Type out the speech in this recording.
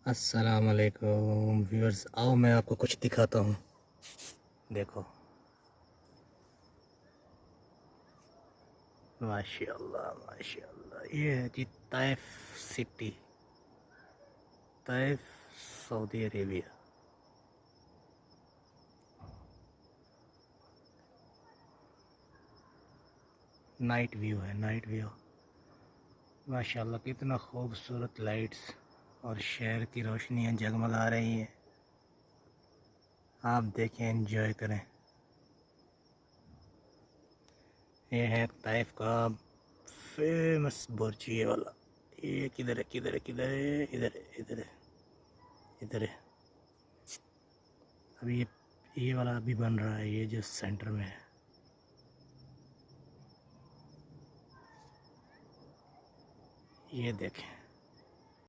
अस्सलाम वालेकुम व्यूअर्स, आओ मैं आपको कुछ दिखाता हूँ। देखो माशाल्लाह माशाल्लाह, ये है जी Taif city, Taif, Saudi Arabia. Night view है, नाइट व्यू माशाल्लाह, कितना खूबसूरत लाइट्स और शहर की रोशनियाँ जगमगा रही हैं। आप देखें, एंजॉय करें। ये है ताइफ का फेमस बुर्ज, ये वाला। ये किधर है, किधर है, किधर है? इधर है, इधर है, इधर है। अभी ये वाला अभी बन रहा है, ये जो सेंटर में है। ये देखें।